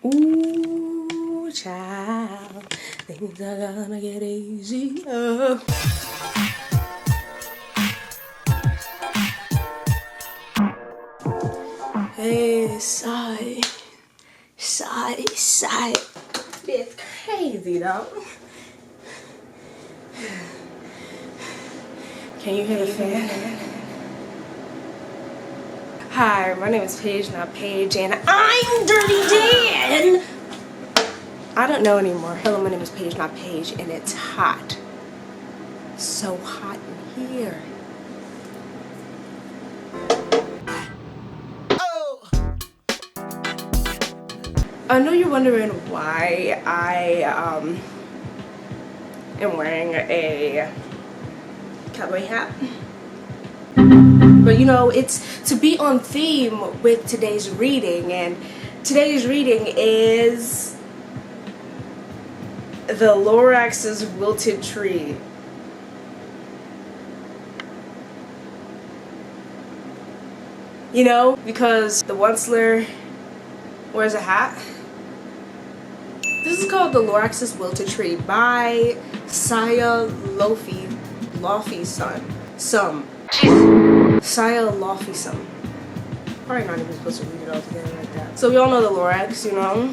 Ooh, child, things are gonna get easier. Hey, sigh. It's crazy though. Can you hear the fan? Hi, my name is Paige, not Paige, and I'm Dirty Dan! I don't know anymore. Hello, my name is Paige, not Paige, and it's hot. So hot in here. I know you're wondering why I am wearing a cowboy hat. But you know, it's to be on theme with today's reading, and today's reading is the Lorax's Wilted Tree. You know, because the Onceler wears a hat. This is called the Lorax's Wilted Tree by Saya Saya Lofisum. Probably not even supposed to read it all together like that. So we all know the Lorax, you know.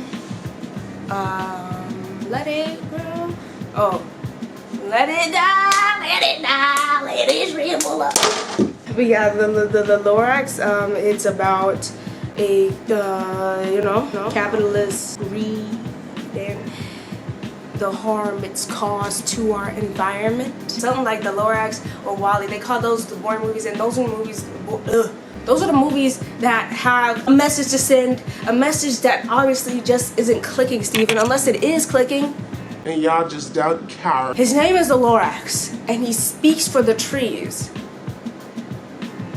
Let it grow. Oh, let it die, let it shrivel up. But yeah, the Lorax, it's about a you know, capitalist greed and the harm it's caused to our environment. Something like the Lorax or Wally, they call those the war movies, and those are movies. Those are the movies that have a message to send, a message that obviously just isn't clicking, Steven, unless it is clicking. And y'all just don't care. His name is the Lorax, and he speaks for the trees.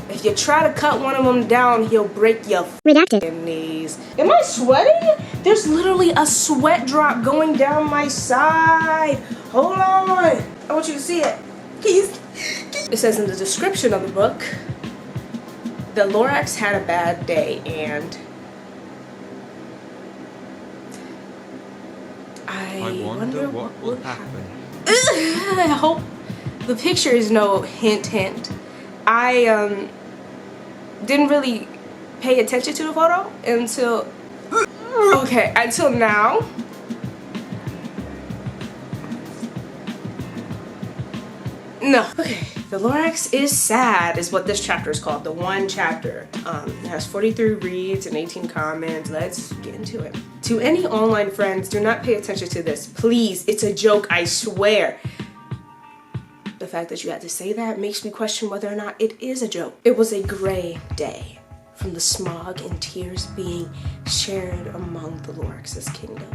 If you try to cut one of them down, he'll break your knees. Am I sweating? There's literally a sweat drop going down my side. Hold on. I want you to see it. It says in the description of the book, the Lorax had a bad day, and I wonder what will happen. I hope the picture is no hint. I didn't really pay attention to the photo until now. No. Okay. The Lorax is sad is what this chapter is called. The one chapter. It has 43 reads and 18 comments. Let's get into it. To any online friends, do not pay attention to this. Please, it's a joke, I swear. The fact that you had to say that makes me question whether or not it is a joke. It was a gray day from the smog and tears being shared among the Lorax's kingdom.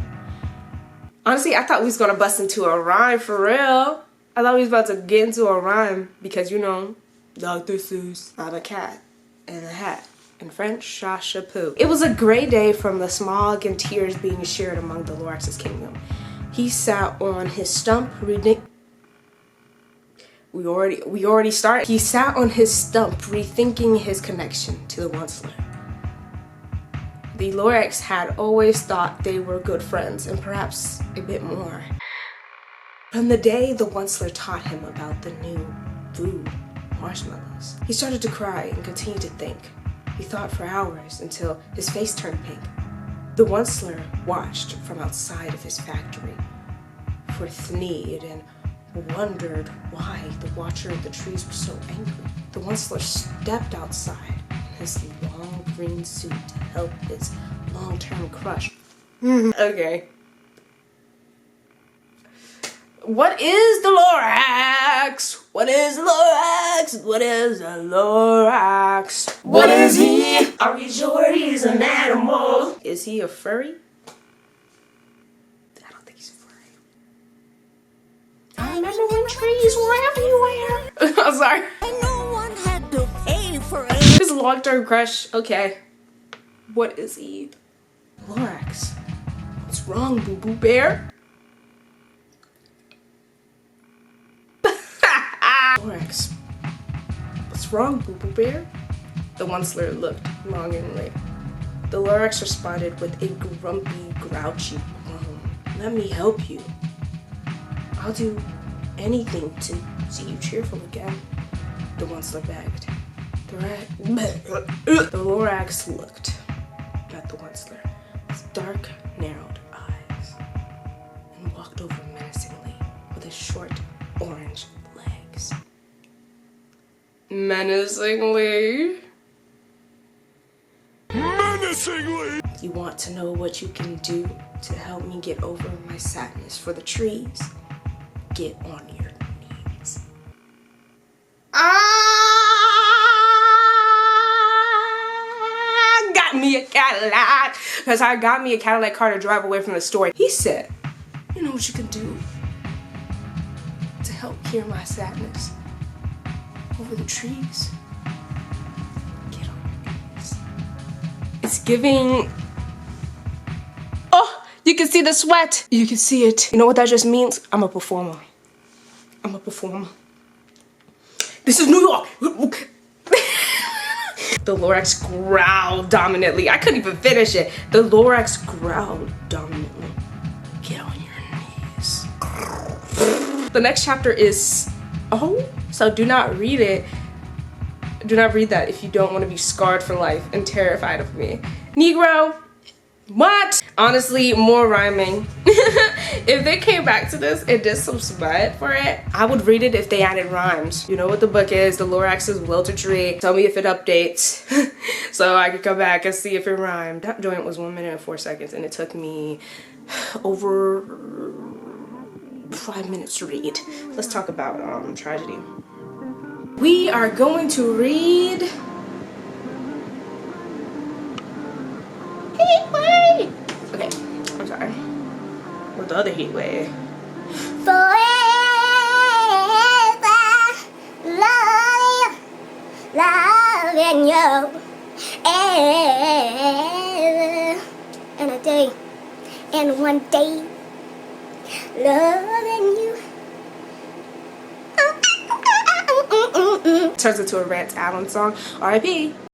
Honestly, I thought we was gonna bust into a rhyme for real. I thought we was about to get into a rhyme because, you know, Dr. Seuss, I'm a cat in a hat. In French, chapeau. It was a gray day from the smog and tears being shared among the Lorax's kingdom. He sat on his stump reading. We already started. He sat on his stump rethinking his connection to the Onceler. The Lorax had always thought they were good friends, and perhaps a bit more. From the day the Onceler taught him about the new food, marshmallows, he started to cry and continued to think. He thought for hours until his face turned pink. The Onceler watched from outside of his factory for Thneed and wondered why the Watcher of the Trees was so angry. The Onceler stepped outside in his long green suit to help his long-term crush. Okay. What is the Lorax? What is the Lorax? What is the Lorax? What is he? Are we sure he's an animal? Is he a furry? I don't think he's a furry. I remember when trees were everywhere. I'm sorry. No one had to pay for it. His long-term crush. Okay. What is he? Lorax. What's wrong, Boo Boo Bear? Lorax. What's wrong, Boo Boo Bear? The Onceler looked longingly. The Lorax responded with a grumpy, grouchy groan. Let me help you. I'll do anything to see you cheerful again, the Onceler begged. The Lorax looked at the Onceler with dark, narrowed eyes and walked over menacingly with his short, orange legs. Menacingly? Menacingly! You want to know what you can do to help me get over my sadness for the trees? Get on your knees. I got me a Cadillac, because I got me a Cadillac car to drive away from the store. He said, you know what you can do to help cure my sadness over the trees? Get on your knees. It's giving. Oh, you can see the sweat. You can see it. You know what that just means? I'm a performer. I'm a performer. This is New York. The Lorax growled dominantly. I couldn't even finish it. The Lorax growled dominantly. Get on your knees. The next chapter is, so do not read it. Do not read that if you don't want to be scarred for life and terrified of me. Negro, what? Honestly, more rhyming. If they came back to this and did some smut for it, I would read it if they added rhymes. You know what the book is. The Lorax is Wilted Tree. Tell me if it updates so I could come back and see if it rhymed. That joint was 1 minute and 4 seconds and it took me over 5 minutes to read. Let's talk about tragedy. We are going to read Heatwave. Okay, I'm sorry. With the other Heatwave. Forever loving you. And a day, and one day, loving you. Turns into a Rance Allen song. R.I.P.